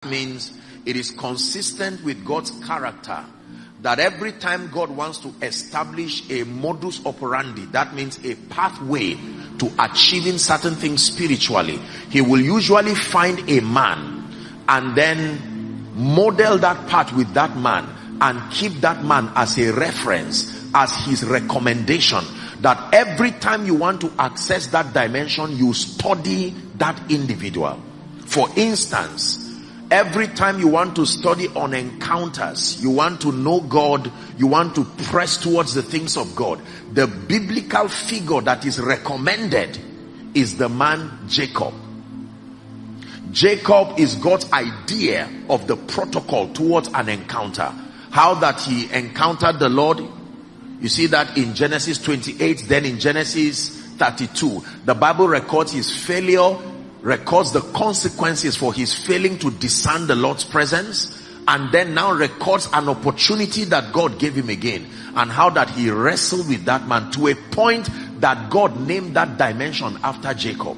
Means it is consistent with God's character that every time God wants to establish a modus operandi, that means a pathway to achieving certain things spiritually, he will usually find a man and then model that path with that man and keep that man as a reference, as his recommendation, that every time you want to access that dimension, you study that individual. For instance, every time you want to study on encounters, you want to know God, you want to press towards the things of God, the biblical figure that is recommended is the man Jacob. Jacob is God's idea of the protocol towards an encounter. How that he encountered the Lord. You see that in Genesis 28, then in Genesis 32. The Bible records his failure, records the consequences for his failing to discern the Lord's presence, and then now records an opportunity that God gave him again, and how that he wrestled with that man to a point that God named that dimension after Jacob.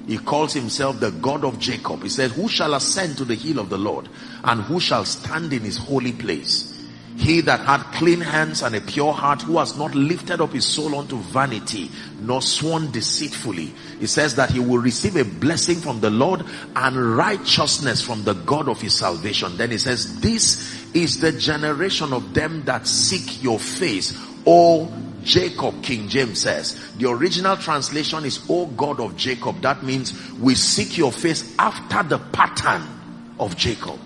He calls himself the God of Jacob. He said, who shall ascend to the hill of the Lord, and who shall stand in his holy place? He that had clean hands and a pure heart, who has not lifted up his soul unto vanity, nor sworn deceitfully. He says that he will receive a blessing from the Lord and righteousness from the God of his salvation. Then he says, this is the generation of them that seek your face, O Jacob. King James says. The original translation is, O God of Jacob. That means we seek your face after the pattern of Jacob.